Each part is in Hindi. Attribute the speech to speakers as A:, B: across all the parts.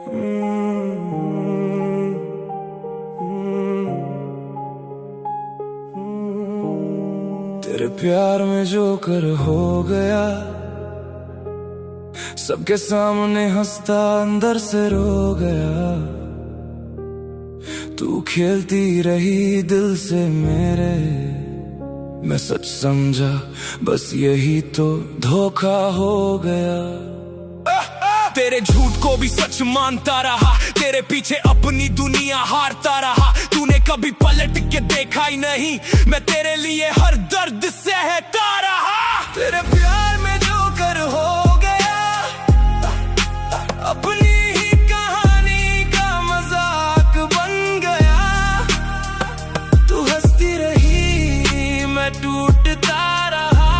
A: तेरे प्यार में जो कर हो गया, सबके सामने हंसता अंदर से रो गया। तू खेलती रही दिल से मेरे, मैं सच समझा बस यही तो धोखा हो गया।
B: तेरे झूठ को भी सच मानता रहा, तेरे पीछे अपनी दुनिया हारता रहा। तूने कभी पलट के देखा ही नहीं, मैं तेरे लिए हर दर्द सहता रहा।
A: तेरे प्यार में जो कर हो गया, अपनी ही कहानी का मजाक बन गया। तू हंसती रही, मैं टूटता रहा।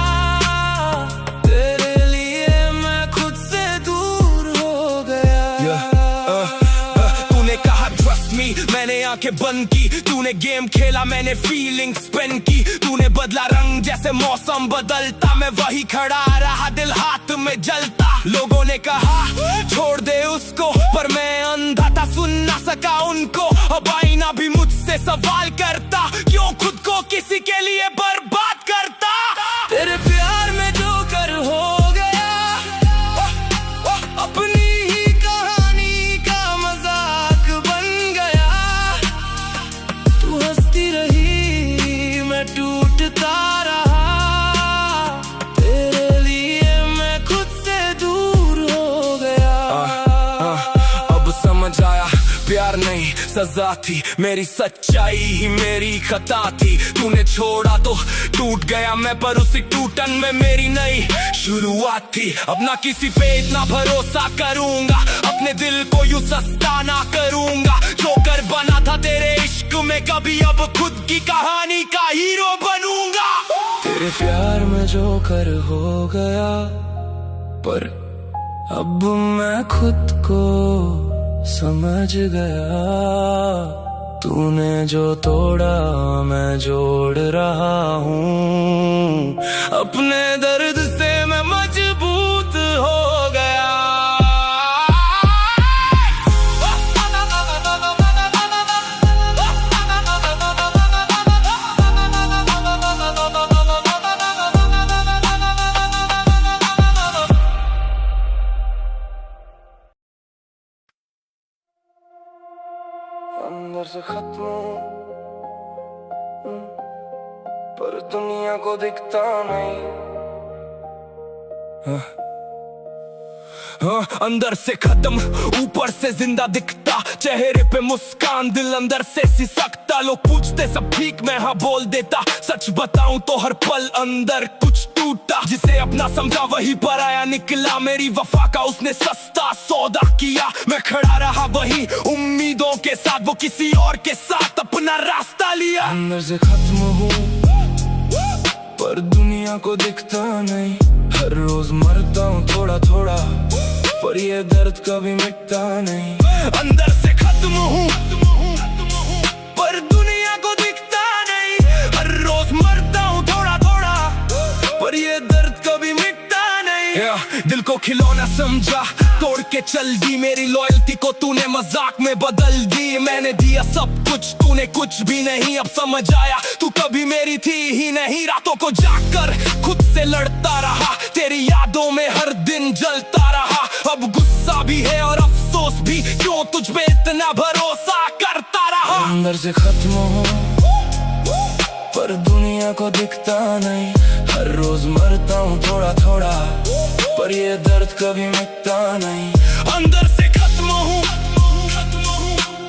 A: तेरे लिए मैं खुद से दूर हो गया।
B: तूने कहा ट्रस्ट मी, मैंने आंखें बंद की। तूने गेम खेला, मैंने फीलिंग स्पेंड की। तूने बदला रंग जैसे मौसम बदलता, मैं वही खड़ा रहा दिल हाथ में जलता। लोगों ने कहा छोड़ दे उसको, पर मैं अंधा था सुन ना सका उनको। अब आईना भी मुझसे सवाल करता, क्यों खुद को किसी के लिए बर्बाद करता।
A: तेरे प्यार में जो कर हो गया, अपनी ही कहानी का मजाक बन गया। तू हंसती रही, मैं टूटता रहा। तेरे लिए मैं खुद से दूर हो गया।
B: अब समझ आया प्यार नहीं सजा थी, मेरी सच्चाई ही मेरी खता थी। तूने छोड़ा तो टूट गया मैं, पर उसी टूटन में मेरी नई शुरुआत थी। अब ना किसी पे इतना भरोसा करूंगा, अपने दिल को यूं सस्ता ना करूंगा। जो कर बना था तेरे इश्क में कभी, अब खुद की कहानी का हीरो बनूंगा।
A: तेरे प्यार में जो कर हो गया, पर अब मैं खुद को समझ गया। तूने जो तोड़ा मैं जोड़ रहा हूँ, अपने दर्द से मैं मजबूत हो गया। अंदर से खत्म पर दुनिया को दिखता नहीं।
B: अंदर से खत्म ऊपर से जिंदा दिखता, चेहरे पे मुस्कान दिल अंदर से सिसकता। लोग पूछते सब ठीक, मैं हाँ बोल देता। सच बताऊं तो हर पल अंदर कुछ टूटा, जिसे अपना समझा वही पराया निकला। मेरी वफा का उसने सस्ता सौदा किया, मैं खड़ा रहा वही उम्मीदों के साथ। वो किसी और के साथ अपना रास्ता लिया।
A: अंदर से खत्म हूँ पर दुनिया को दिखता नहीं। हर रोज मरता हूँ थोड़ा थोड़ा, पर ये दर्द कभी मिटता नहीं।
B: अंदर से खत्म हूँ पर दुनिया को दिखता नहीं। हर रोज मरता हूँ थोड़ा थोड़ा, पर ये दर्द कभी मिटता नहीं। दिल को खिलौना समझा, तोड़ के चल दी। मेरी लॉयल्टी को तूने मजाक में बदल दी। मैंने दिया सब कुछ, तूने कुछ भी नहीं। अब समझ आया तू कभी मेरी थी ही नहीं। रातों को जाकर खुद से लड़ता रहा, तेरी यादों में हर दिन जलता रहा। अब गुस्सा भी है और अफसोस भी, क्यों तुझ पे इतना भरोसा करता रहा।
A: अंदर से खत्म हूँ पर दुनिया को दिखता नहीं। हर रोज मरता हूँ थोड़ा थोड़ा, पर ये दर्द कभी मिटता नहीं।
B: अंदर से खत्म हूँ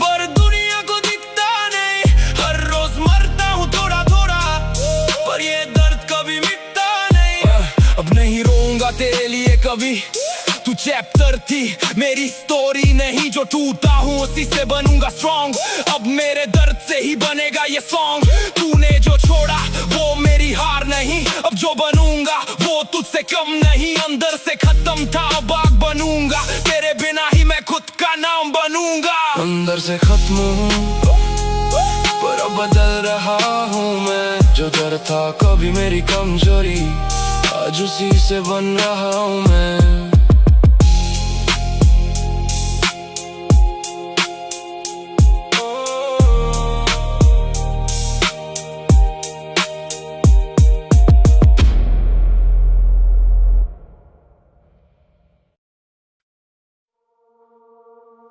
B: पर दुनिया को दिखता नहीं। हर रोज मरता हूँ थोड़ा थोड़ा, पर ये दर्द कभी मिटता नहीं। अब नहीं रोऊंगा तेरे लिए कभी, तू चैप्टर थी मेरी स्टोरी नहीं। जो टूटा हूँ उसी से बनूंगा स्ट्रॉन्ग, अब मेरे दर्द से ही बनेगा ये सॉन्ग। तूने जो छोड़ा वो मेरी हार नहीं, अब जो बनूंगा वो तुझसे कम नहीं। अंदर से खत्म था अब आग बनूंगा, तेरे बिना ही मैं खुद का नाम बनूंगा।
A: अंदर से खत्म हूँ पर अब बदल रहा हूँ मैं। जो डर था कभी मेरी कमजोरी, आज उसी से बन रहा हूँ मैं।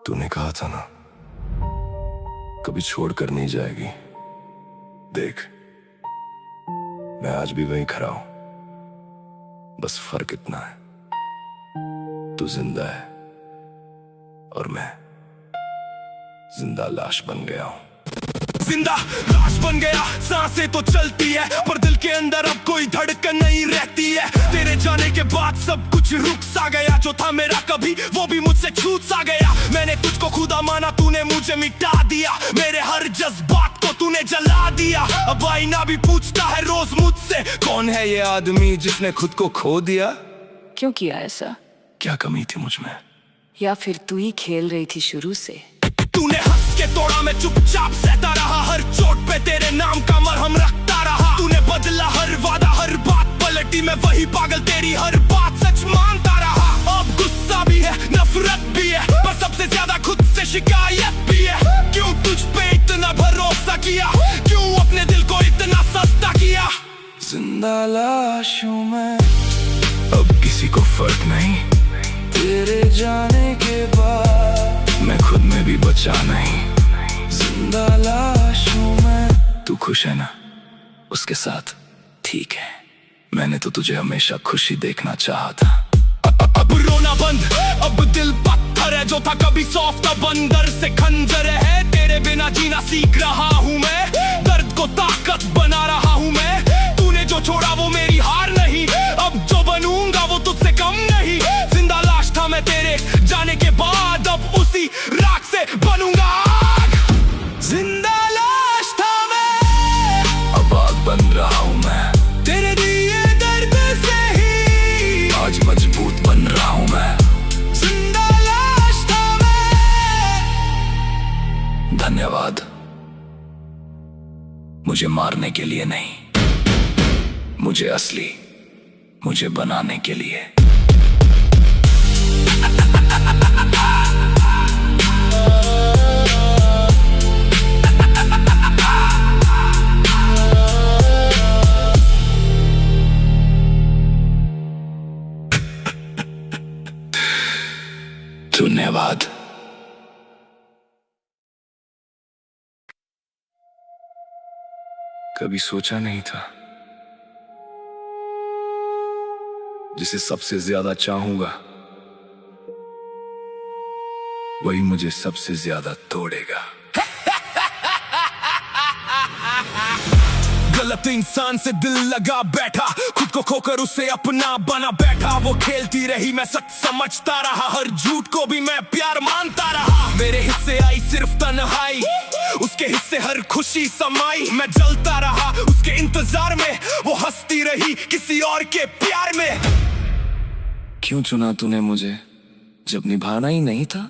A: तूने कहा था ना कभी छोड़कर नहीं जाएगी। देख मैं आज भी वहीं खड़ा हूं, बस फर्क इतना है तू जिंदा है और मैं जिंदा लाश बन गया हूं।
B: जिंदा लाश बन गया, सांसें तो चलती है पर दिल के अंदर अब कोई धड़कन नहीं रहती है। तेरे जाने के बाद सब कुछ रुक सा गया, जो था मेरा कभी वो भी मुझसे छूट सा गया। मैंने तुझको खुदा माना, तूने मुझे मिटा दिया, मेरे हर जज्बात को तूने जला दिया। अब आईना भी पूछता है रोज मुझसे, कौन है ये आदमी जिसने खुद को खो दिया।
C: क्यों किया ऐसा?
A: क्या कमी थी मुझ में?
C: या फिर तू ही खेल रही थी शुरू से?
B: तूने हंस के तोड़ा, मैं चुपचाप सहता रहा, हर चोट पे तेरे नाम का मरहम रखता रहा। तूने बदला हर वादा, हर बात पलटी, मैं वही पागल तेरी हर बात सच मानता रहा। अब गुस्सा भी है, नफरत भी है, पर सबसे ज्यादा खुद से शिकायत भी है। क्यों तुझ पे इतना भरोसा किया, क्यों अपने दिल को इतना सस्ता किया।
A: जिंदा लाशों में अब किसी को फर्क नहीं, तेरे जाने के बाद मैं खुद में भी बचा नहीं। जिंदा लाशों में तू खुश है ना उसके साथ? ठीक है, मैंने तो तुझे हमेशा खुशी देखना चाहा था।
B: अब रोना बंद, अब दिल पत्थर है, जो था कभी सॉफ्ट अब अंदर से खंजर है। तेरे बिना जीना सीख रहा हूँ मैं, दर्द को ताकत बना रहा हूँ मैं। तूने जो छोड़ा वो मेरी हार नहीं, अब जो बनूंगा वो तुझसे कम नहीं। जिंदा लाश था मैं तेरे जाने के बाद, अब उसी राख से बनूंगा आग। जिंदा लाश था मैं,
A: अब आग बन रहा हूँ मैं,
B: तेरे दिए दर्द से ही
A: आज मजबूत बन रहा हूँ मैं।
B: जिंदा लाश था मैं।
A: धन्यवाद मुझे मारने के लिए नहीं, मुझे असली मुझे बनाने के लिए। धन्यवाद। कभी सोचा नहीं था जिसे सबसे ज्यादा चाहूंगा वही मुझे सबसे ज्यादा तोड़ेगा।
B: गलत इंसान से दिल लगा बैठा, खुद को खोकर उसे अपना बना बैठा। वो खेलती रही, मैं सच समझता रहा, हर झूठ को भी मैं प्यार मानता रहा। मेरे हिस्से आई सिर्फ तन्हाई, उसके हिस्से हर खुशी समाई। मैं जलता रहा उसके इंतजार में, वो हंसती रही किसी और के प्यार में।
A: क्यों चुना तूने मुझे जब निभाना ही नहीं था?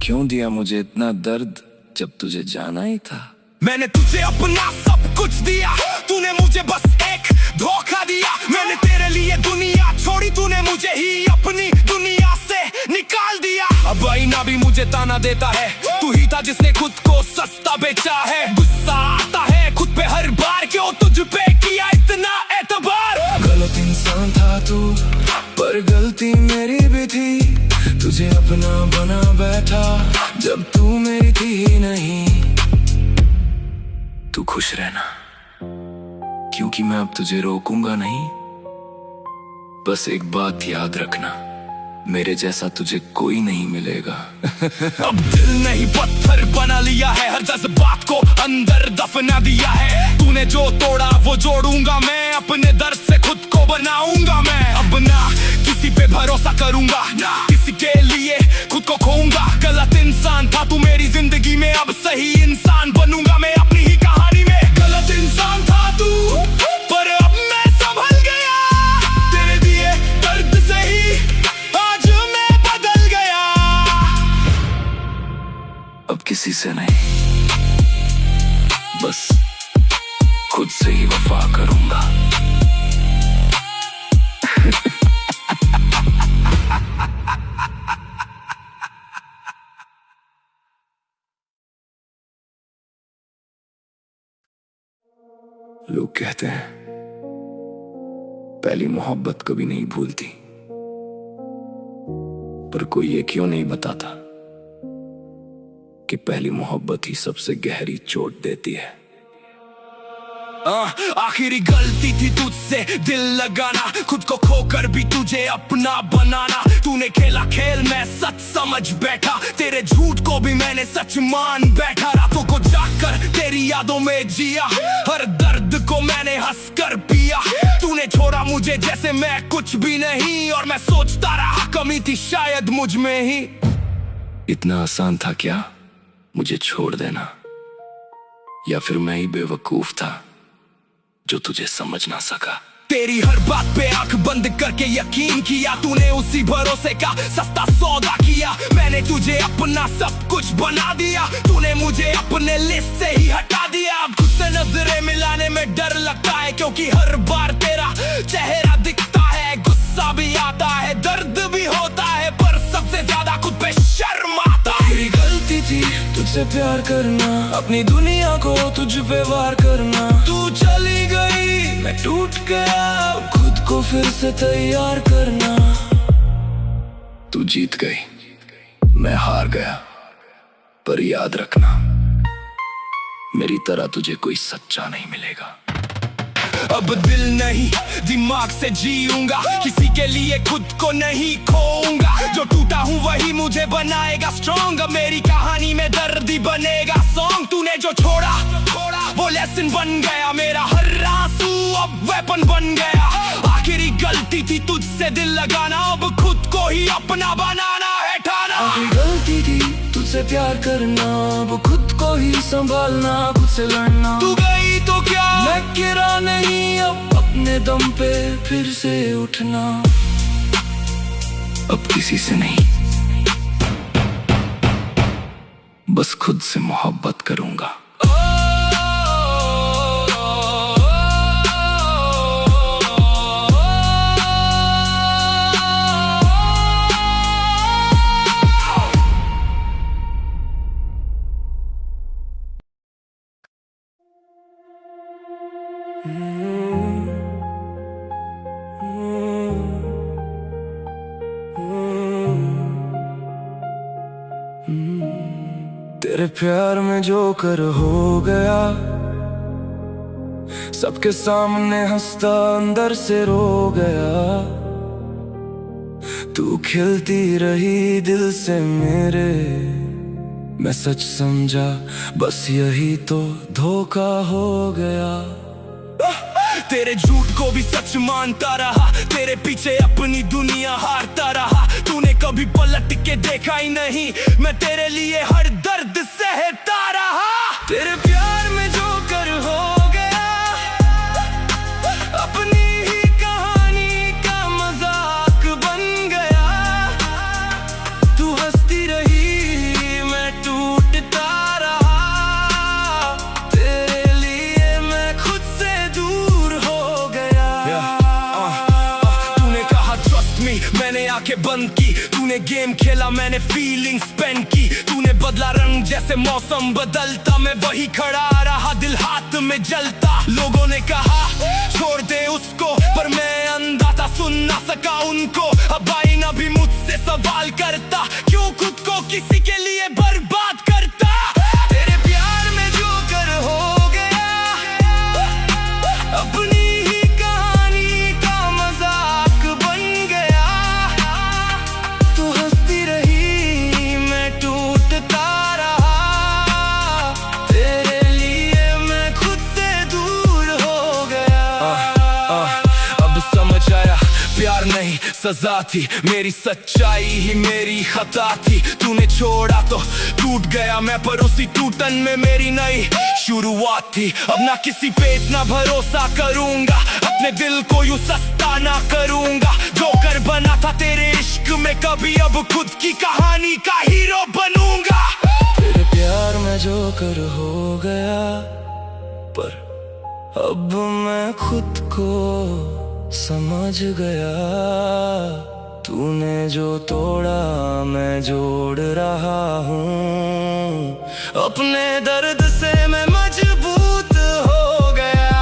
A: क्यों दिया मुझे इतना दर्द जब तुझे जाना ही था?
B: मैंने तुझे अपना सब कुछ दिया, तूने मुझे बस एक धोखा दिया। मैंने तेरे लिए दुनिया छोड़ी, तूने मुझे ही अपनी दुनिया से निकाल दिया। अब आईना भी मुझे ताना देता है, तू ही था जिसने खुद को सस्ता बेचा है। गुस्सा आता है खुद पे हर बार, क्यों तुझ पे किया इतना एतबार।
A: गलत इंसान था तू पर गलती मेरी भी थी, तुझे अपना बना बैठा जब तू मेरी थी ही नहीं। तू खुश रहना क्योंकि मैं अब तुझे रोकूंगा नहीं। बस एक बात याद रखना, मेरे जैसा तुझे कोई नहीं मिलेगा।
B: अब दिल नहीं पत्थर बना लिया है, हर जज्बात को अंदर दफना दिया है। तूने जो तोड़ा वो जोड़ूंगा मैं, अपने दर्द से खुद को बनाऊंगा मैं। अब ना किसी पे भरोसा करूंगा, ना किसी के लिए खुद को खोऊंगा। गलत इंसान था तू मेरी जिंदगी में, अब सही इंसान बनूंगा मैं अपनी ही कहानी में। गलत इंसान था तू पर अब मैं संभल गया, तेरे दिए दर्द से ही आज मैं बदल गया।
A: अब किसी से नहीं, बस खुद से ही वफा करूंगा। लोग कहते हैं पहली मोहब्बत कभी नहीं भूलती, पर कोई ये क्यों नहीं बताता कि पहली मोहब्बत ही सबसे गहरी चोट देती है।
B: आखिरी गलती थी तुझसे दिल लगाना, खुद को खोकर भी तुझे अपना बनाना। तूने खेला खेल, मैं सच समझ बैठा, तेरे झूठ को भी मैंने सच मान बैठा। रातों को जागकर तेरी यादों में जिया, हर दर्द को मैंने हंसकर पिया। तूने छोड़ा मुझे जैसे मैं कुछ भी नहीं, और मैं सोचता रहा कमी थी शायद मुझ में ही।
A: इतना आसान था क्या मुझे छोड़ देना, या फिर मैं ही बेवकूफ था जो तुझे समझ ना सका।
B: तेरी हर बात पे आंख बंद करके यकीन किया, तूने उसी भरोसे का सस्ता सौदा किया। मैंने तुझे अपना सब कुछ बना दिया, तूने मुझे अपने लिस्ट से ही हटा दिया। अब खुद से नजरें मिलाने में डर लगता है, क्योंकि हर बार तेरा चेहरा दिखता है। गुस्सा भी आता है, दर्द भी होता है, पर सबसे ज्यादा खुद पे शर्म आता है।
A: मेरी गलती थी तुझसे प्यार करना, अपनी दुनिया को तुझ पे वार करना। तू चली गई, मैं टूट गया, अब खुद को फिर से तैयार करना। तू जीत गई, मैं हार गया, पर याद रखना मेरी तरह तुझे कोई सच्चा नहीं मिलेगा।
B: अब दिल नहीं दिमाग से जीऊंगा, किसी के लिए खुद को नहीं खोऊंगा। जो टूटा हूँ वही मुझे बनाएगा स्ट्रॉन्ग, मेरी कहानी में दर्द ही बनेगा सॉन्ग। तूने जो छोड़ा वो लेसन बन गया, मेरा हर आंसू अब वेपन बन गया। आखिरी गलती थी तुझसे दिल लगाना, अब खुद को ही अपना बनाना है ठाना।
A: आखिरी गलती थी तुझसे प्यार करना, अब खुद को ही संभालना, खुद से लड़ना।
B: तू गई तो क्या,
A: मैं गिरा नहीं, अब अपने दम पे फिर से उठना। अब किसी से नहीं, बस खुद से मोहब्बत करूंगा। तेरे प्यार में जो कर हो गया, सबके सामने हंसता अंदर से रो गया। तू खिलती रही दिल से मेरे, मैं सच समझा बस यही तो धोखा हो गया।
B: तेरे झूठ को भी सच मानता रहा, तेरे पीछे अपनी दुनिया हारता रहा। तूने कभी पलट के देखा ही नहीं, मैं तेरे लिए हर दर्द सहता रहा।
A: तेरे प्यार में जो कर हो गया,
B: अपनी ही कहानी का मजाक बन गया।
A: तू हंसती रही मैं टूटता रहा। तेरे लिए मैं खुद से दूर हो गया।
B: तूने कहा ट्रस्ट मी, मैंने आंखें बंद की। तूने गेम खेला, मैंने फीलिंग स्पेंड की। तूने बदला रंग जैसे मौसम बदलता, मैं वही खड़ा रहा दिल हाथ में जलता। लोगों ने कहा छोड़ दे उसको, पर मैं अंधा था सुन ना सका उनको। अब आईना भी मुझसे सवाल करता, क्यों खुद को किसी के लिए बर्बाद करता।
A: तेरे प्यार में जो कर हो गया,
B: अपनी ही कहानी का मजाक बन गया।
A: तू हंसती रही मैं टूटता रहा। तेरे लिए मैं खुद से दूर हो गया।
B: अब समझ आया प्यार नहीं सजा थी, मेरी सच्चाई ही मेरी खता थी। तूने छोड़ा तो टूट गया मैं, पर उसी टूटन में मेरी नई शुरुआत थी। अब ना किसी पे इतना भरोसा करूंगा, अपने दिल को यूं सस्ता ना करूंगा। जो कर बना था तेरे इश्क में कभी, अब खुद की कहानी का हीरो बनूंगा।
A: तेरे प्यार में जो कर हो गया, पर अब मैं खुद को समझ गया। तूने जो तोड़ा मैं जोड़ रहा हूँ, अपने दर्द से मैं मजबूत हो गया।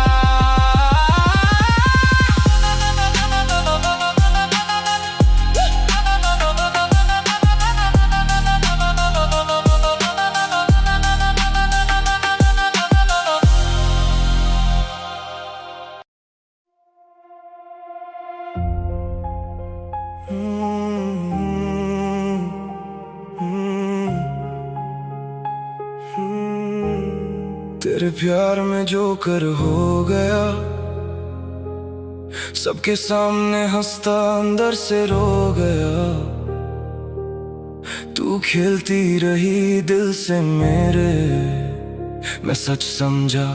A: तेरे प्यार में जो कर हो गया, सबके सामने हंसता अंदर से रो गया। तू खेलती रही दिल से मेरे, मैं सच समझा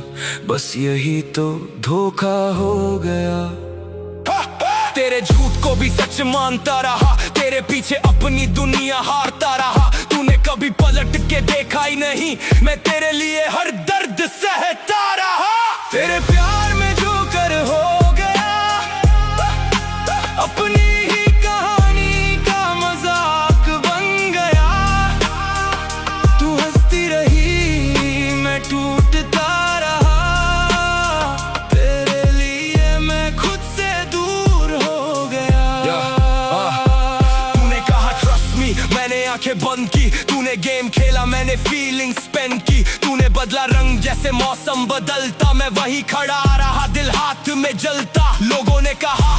A: बस यही तो धोखा हो गया।
B: तेरे झूठ को भी सच मानता रहा, तेरे पीछे अपनी दुनिया हारता रहा। तूने कभी पलट के देखा ही नहीं, मैं तेरे लिए हर दर्द सहता रहा। तेरे प्यार में जो कर हो गया, अपनी ही कहानी का मजाक बन गया। तू हंसती रही, मैं टूटता रहा। तेरे लिए मैं खुद से दूर हो गया। तूने कहा ट्रस्ट मी, मैंने आंखें बंद की। तूने गेम खेला, मैंने फीलिंग स्पेंड की। तूने बदला रंग जैसे मौसम बदलता, मैं वही खड़ा रहा दिल हाथ में जलता। लोगों ने कहा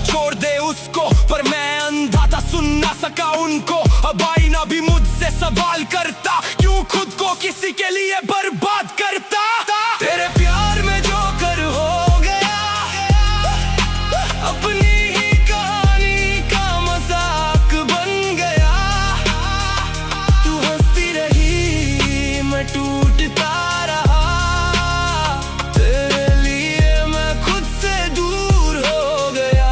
B: छोड़ दे उसको, पर मैं अंधा था सुन ना सका उनको। अब आईना भी मुझसे सवाल करता, क्यों खुद को किसी के लिए बर्बाद करता। तेरे प्यार में जो कर हो गया, अपनी ही कहानी का मजाक बन गया। तू हंसती रही, मैं टूटता रहा। तेरे लिए मैं खुद से दूर हो गया।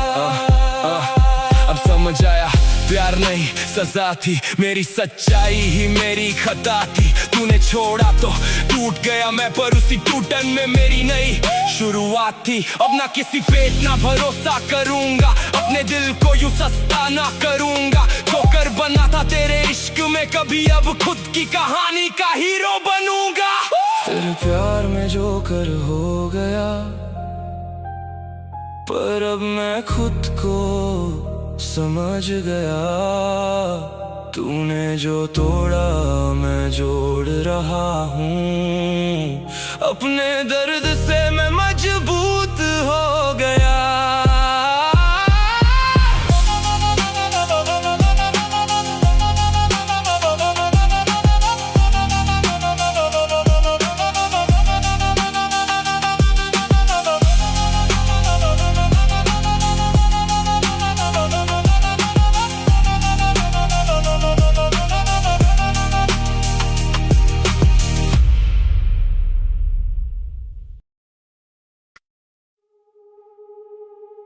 B: अब समझ आया प्यार नहीं सजा थी, मेरी सच्चाई ही मेरी खता थी। तूने छोड़ा तो टूट गया मैं, पर उसी टूटन में मेरी नई शुरुआत थी। अब ना किसी पे इतना भरोसा करूंगा, अपने दिल को यूं सस्ता ना करूंगा। ठोकर बना था तेरे इश्क में कभी, अब खुद की कहानी का हीरो बनूंगा।
A: तेरे प्यार में जो कर हो गया, पर अब मैं खुद को समझ गया। तूने जो तोड़ा मैं जोड़ रहा हूँ, अपने दर्द से मैं मजबूत हो गया।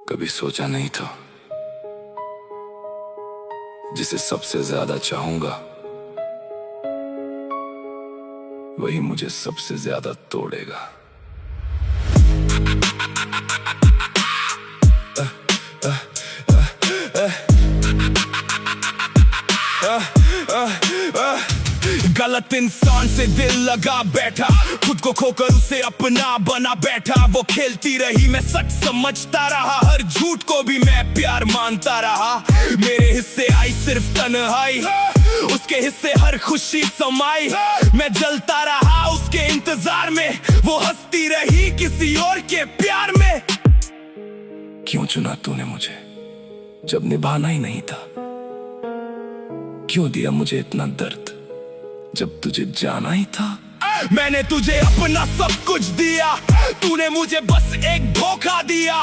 A: कभी सोचा नहीं था, जिसे सबसे ज्यादा चाहूंगा वही मुझे सबसे ज्यादा तोड़ेगा।
B: गलत इंसान से दिल लगा बैठा, खुद को खोकर उसे अपना बना बैठा। वो खेलती रही, मैं सच समझता रहा। हर झूठ को भी मैं प्यार मानता रहा। मेरे हिस्से आई सिर्फ तन्हाई, उसके हिस्से हर खुशी समाई। मैं जलता रहा उसके इंतजार में, वो हंसती रही किसी और के प्यार में।
A: क्यों चुना तूने मुझे जब निभाना ही नहीं था? क्यों दिया मुझे इतना दर्द जब तुझे जाना ही था?
B: मैंने तुझे अपना सब कुछ दिया, तूने मुझे बस एक धोखा दिया।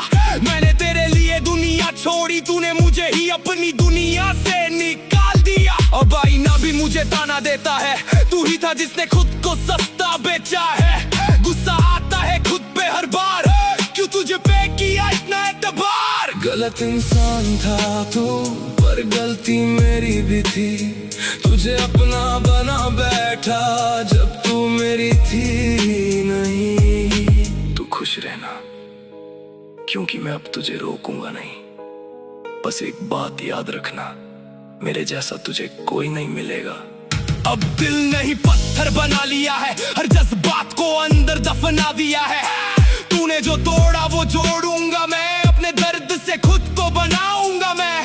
B: मैंने तेरे लिए दुनिया छोड़ी, तूने मुझे ही अपनी दुनिया से निकाल दिया। अब आईना भी मुझे ताना देता है, तू ही था जिसने खुद को सस्ता बेचा है। गुस्सा आता है खुद पे हर बार, क्यों तुझे पे किया इतना एतबार।
A: गलत इंसान था तू, पर गलती मेरी भी थी। तुझे अपना बना बैठा जब तू मेरी थी नहीं। तू खुश रहना, क्योंकि मैं अब तुझे रोकूंगा नहीं। बस एक बात याद रखना, मेरे जैसा तुझे कोई नहीं मिलेगा।
B: अब दिल नहीं पत्थर बना लिया है, हर जज्बात को अंदर दफना दिया है। तूने जो तोड़ा वो जोड़ूंगा मैं, अपने दर्द से खुद को बनाऊंगा मैं।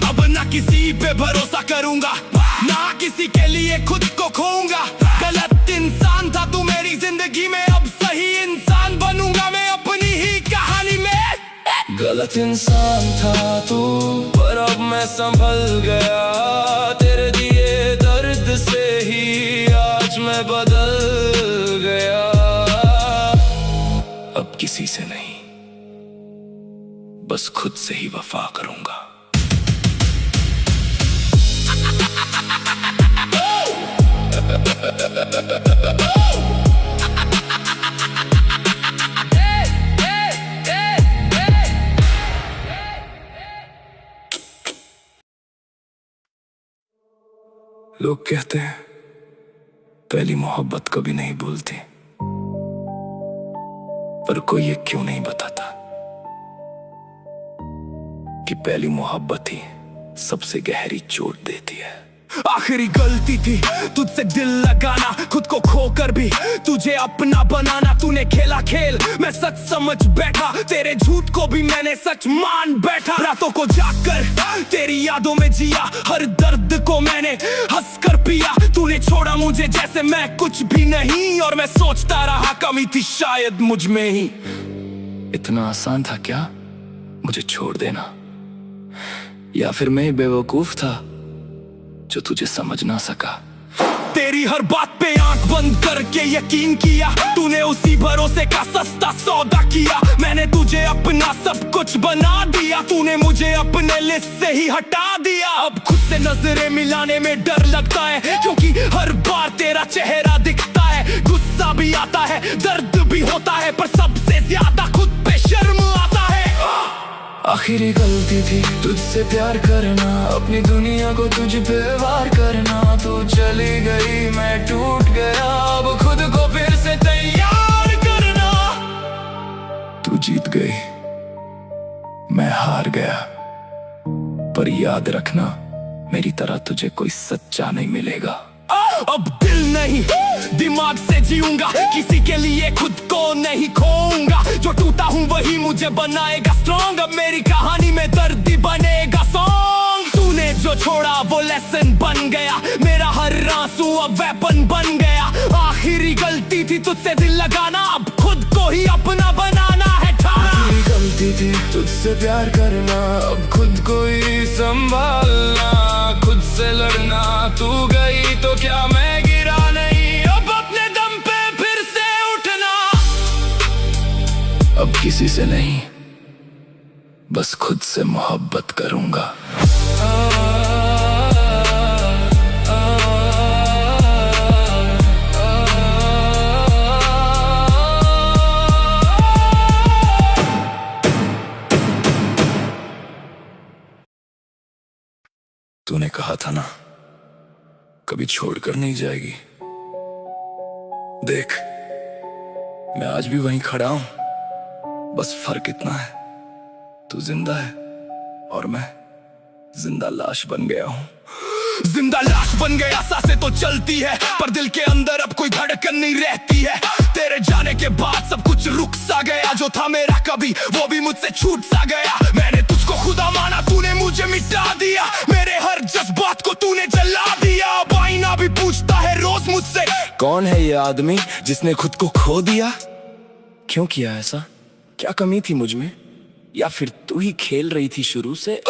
B: अब ना किसी पे भरोसा करूंगा, ना किसी के लिए खुद को खोऊंगा। गलत इंसान था तू मेरी जिंदगी में, अब सही इंसान बनूंगा मैं अपनी ही कहानी में।
A: गलत इंसान था तू, पर अब मैं संभल गया। तेरे दिए दर्द से ही आज मैं बदल गया। बस खुद से ही वफा करूंगा। लोग कहते हैं पहली मोहब्बत कभी नहीं भूलती, पर कोई ये क्यों नहीं बताता कि पहली मोहब्बत ही सबसे गहरी चोट देती है।
B: आखिरी गलती थी तुझसे दिल लगाना, खुद को खोकर भी तुझे अपना बनाना। तूने खेला खेल, मैं सच समझ बैठा, तेरे झूठ को भी मैंने सच मान बैठा। रातों को जागकर तेरी यादों में जिया, हर दर्द को मैंने हंसकर पिया। तूने छोड़ा मुझे जैसे मैं कुछ भी नहीं, और मैं सोचता रहा कमी थी शायद मुझ में ही।
A: इतना आसान था क्या मुझे छोड़ देना, या फिर मैं बेवकूफ था जो तुझे समझ ना सका।
B: तेरी हर बात पे आंख बंद करके यकीन किया, तूने उसी भरोसे का सस्ता सौदा किया। मैंने तुझे अपना सब कुछ बना दिया, तूने मुझे अपने लिस्ट से ही हटा दिया। अब खुद से नजरें मिलाने में डर लगता है, क्योंकि हर बार तेरा चेहरा दिखता है। गुस्सा भी आता है, दर्द भी होता है, पर सबसे ज्यादा खुद पे शर्म आता है।
A: आखिरी गलती थी तुझसे प्यार करना, अपनी दुनिया को तुझ पे वार करना। तू चली गई मैं टूट गया, अब खुद को फिर से तैयार करना। तू जीत गई मैं हार गया, पर याद रखना मेरी तरह तुझे कोई सच्चा नहीं मिलेगा।
B: अब दिल नहीं दिमाग से जीऊंगा, किसी के लिए खुद को नहीं खोऊंगा। जो टूटा हूँ वही मुझे बनाएगा स्ट्रॉन्ग, अब मेरी कहानी में दर्द ही बनेगा सॉन्ग। तूने जो छोड़ा वो लेसन बन गया, मेरा हर आंसू अब वेपन बन गया। आखिरी गलती थी तुझसे दिल लगाना, अब खुद को ही अपना बनाना है ठाना।
A: आखिरी गलती थी तुझसे प्यार करना, अब खुद को ही संभालना। खुद से लड़ना, तू गई तो क्या मैं गिरा नहीं,
B: अब अपने दम पे फिर से उठना।
A: अब किसी से नहीं, बस खुद से मोहब्बत करूंगा। तूने कहा था ना कभी छोड़कर नहीं जाएगी। देख मैं आज भी वहीं खड़ा हूं, बस फर्क इतना है तू जिंदा है और मैं जिंदा लाश बन गया हूं।
B: जिंदा लाश बन गया, सांसें तो चलती है, पर दिल के अंदर अब कोई धड़कन नहीं रहती है। तेरे जाने के बाद सब कुछ रुक सा गया, जो था मेरा कभी वो भी मुझसे छूट सा गया। मैंने तुझको खुदा माना, तूने मुझे मिटा दिया, मेरे हर जज्बात को तूने जला दिया। अब आईना भी पूछता है रोज मुझसे,
A: कौन है ये आदमी जिसने खुद को खो दिया? क्यों किया ऐसा? क्या कमी थी मुझ में, या फिर तू ही खेल रही थी शुरू से?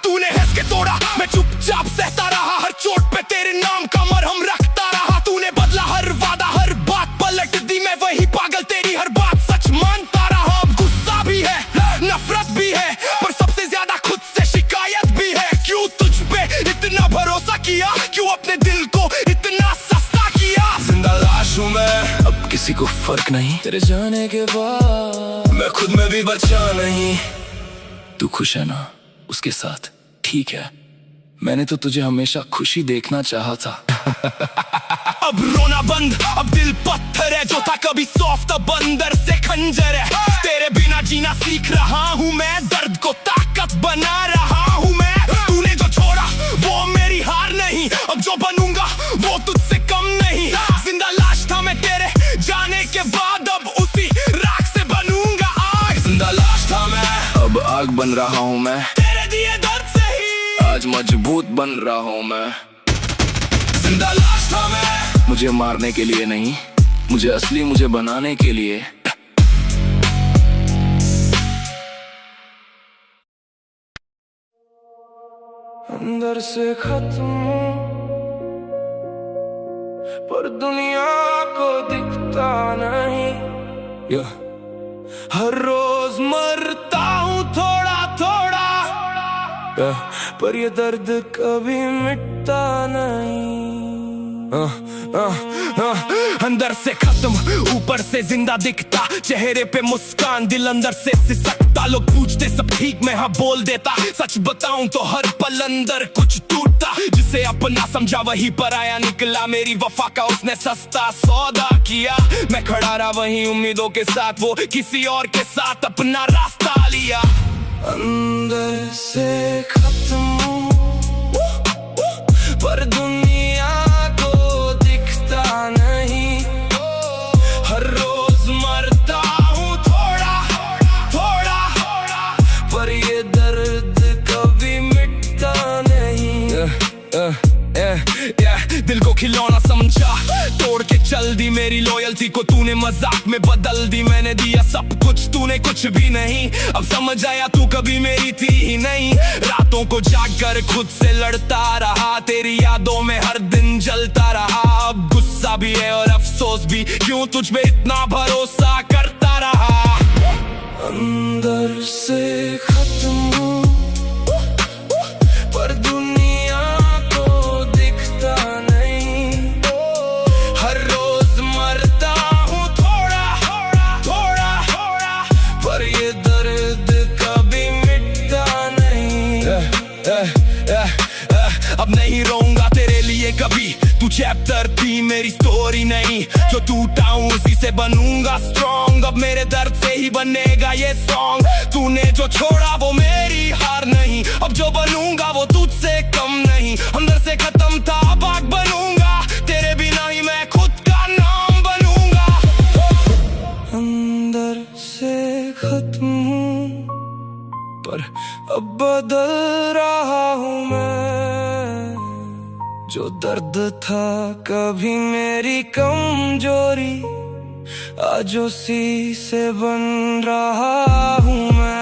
B: तूने हंस के तोड़ा, मैं चुपचाप सहता रहा, हर चोट पे तेरे नाम का मरहम रखता रहा। तूने बदला हर वादा, हर बात पलट दी, मैं वही पागल तेरी हर बात सच मानता रहा। अब गुस्सा भी है, नफरत भी है, पर सबसे ज्यादा खुद से शिकायत भी है। क्यों तुझ पे इतना भरोसा किया, क्यों अपने दिल को इतना सस्ता किया?
A: जिंदा लाश हूँ मैं, अब किसी को फर्क नहीं। तेरे जाने के बाद मैं खुद में भी बचा नहीं। तू खुश है ना उसके साथ? ठीक है, मैंने तो तुझे हमेशा खुशी देखना चाहा था।
B: अब रोना बंद, अब दिल पत्थर है, जो था कभी सॉफ्ट अब अंदर से खंजर है। तेरे बिना जीना सीख रहा हूँ मैं, दर्द को ताकत बना रहा हूँ मैं। तूने जो छोड़ा वो मेरी हार नहीं, अब जो बनूंगा वो तुझसे कम नहीं। जिंदा लाश था मैं तेरे जाने के बाद, अब उसी राख से बनूंगा आग।
A: जिंदा लाश था मैं, अब आग बन रहा हूँ मैं,
B: तेरे दिए दर्द से ही
A: आज मजबूत बन रहा हूँ मैं।
B: जिंदा लाश था मैं,
A: मुझे मारने के लिए नहीं, मुझे असली मुझे बनाने के लिए। अंदर से खत्म पर दुनिया को दिखता नहीं।
B: हर रोज मरता हूँ थोड़ा
A: पर ये दर्द कभी मिटता नहीं।
B: अंदर से खत्म ऊपर से जिंदा दिखता, चेहरे पे मुस्कान दिल अंदर से सिसकता। लोग पूछते सब ठीक मैं हाँ बोल देता, सच बताऊं तो हर पल अंदर कुछ टूटता। जिसे अपना समझा वही पराया निकला, मेरी वफा का उसने सस्ता सौदा किया। मैं खड़ा रहा वहीं उम्मीदों के साथ, वो किसी और के साथ अपना रास्ता लिया।
A: अंदर से खत्म पर दुनिया को दिखता नहीं। हर रोज मरता हूँ थोड़ा थोड़ा, पर ये दर्द कभी मिटता नहीं।
B: दिल को खिलौना समझा, तोड़ के चल दी मेरी लॉयल्टी को तूने मजाक में बदल दी। मैंने दिया सब कुछ तूने कुछ भी नहीं, अब समझ आया तू कभी मेरी थी ही नहीं। रातों को जागकर खुद से लड़ता रहा, तेरी यादों में हर दिन जलता रहा। अब गुस्सा भी है और अफसोस भी, क्यों तुझ पे इतना भरोसा करता रहा।
A: अंदर से खत्म पर दुनिया को दिखता नहीं। हर रोज मरता हूँ थोड़ा थोड़ा, पर ये दर्द कभी मिटता नहीं।
B: अब नहीं रोऊंगा तेरे लिए कभी, तू चैप्टर थी मेरी स्टोरी नहीं। जो टूटा हूँ उसी से बनूंगा स्ट्रॉन्ग, अब मेरे दर्द से ही बनेगा ये सॉन्ग। तूने जो छोड़ा वो मेरी हार नहीं, अब जो बनूंगा वो तुझसे कम नहीं। अंदर से खत्म था अब आग बनूंगा, तेरे बिना ही मैं खुद का नाम बनूंगा।
A: अंदर से खत्म हूँ पर अब बदल रहा हूँ मैं। जो दर्द था कभी मेरी कमजोरी, आज उसी से बन रहा हूँ मैं।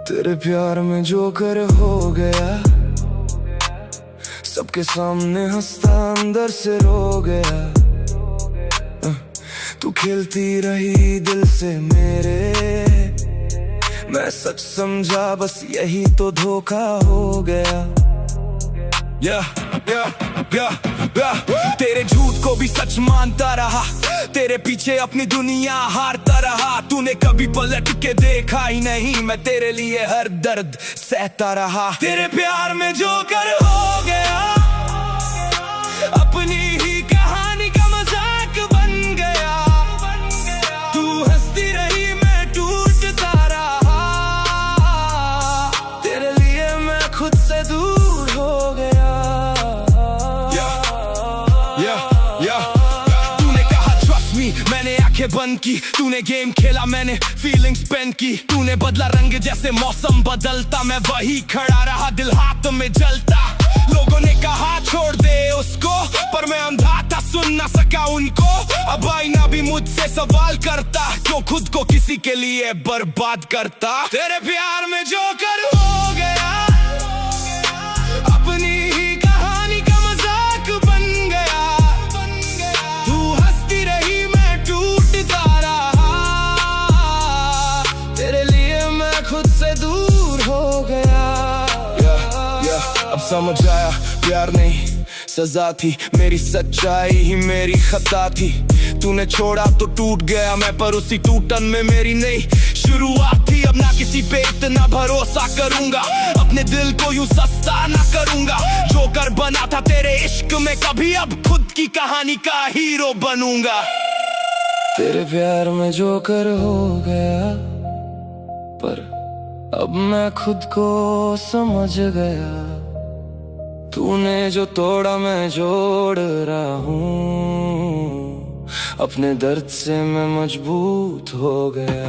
A: तेरे प्यार में जो कर हो गया, सबके सामने हंसता अंदर से रो गया। तू खेलती रही दिल से मेरे, मैं सच समझा बस यही तो धोखा हो गया।
B: तेरे झूठ को भी सच मानता रहा, तेरे पीछे अपनी दुनिया हारता रहा। तूने कभी पलट के देखा ही नहीं, मैं तेरे लिए हर दर्द सहता रहा। तेरे प्यार में जो कर हो गया, अपनी ही कहानी का मजाक बन गया। तू हंसती रही मैं टूटता रहा,
A: तेरे लिए मैं खुद से दूर हो गया।
B: मैंने आंखें बंद की, तूने गेम खेला मैंने फीलिंग्स स्पेंड की। तूने बदला रंग जैसे मौसम बदलता, मैं वही खड़ा रहा दिल हाथ में जलता। लोगों ने कहा छोड़ दे उसको, पर मैं अंधा था सुन ना सका उनको। अब आईना भी मुझसे सवाल करता, क्यों खुद को किसी के लिए बर्बाद करता। तेरे प्यार में जो कर हो गया, अपनी ही कहानी का मजाक बन गया। तू हंसती रही मैं टूटता रहा,
A: तेरे लिए मैं खुद से दूर हो गया।
B: अब समझ आया प्यार नहीं सजा थी, मेरी सच्चाई ही मेरी खता थी। तूने छोड़ा तो टूट गया मैं, पर उसी टूटन में मेरी नई शुरुआत थी। अब ना किसी पे इतना भरोसा करूंगा, अपने दिल को यूं सस्ता ना करूंगा। जो कर बना था तेरे इश्क में कभी, अब खुद की कहानी का हीरो बनूंगा।
A: तेरे प्यार में जो कर हो गया, पर अब मैं खुद को समझ गया। तूने जो तोड़ा मैं जोड़ रहा हूँ, अपने दर्द से मैं मजबूत हो गया।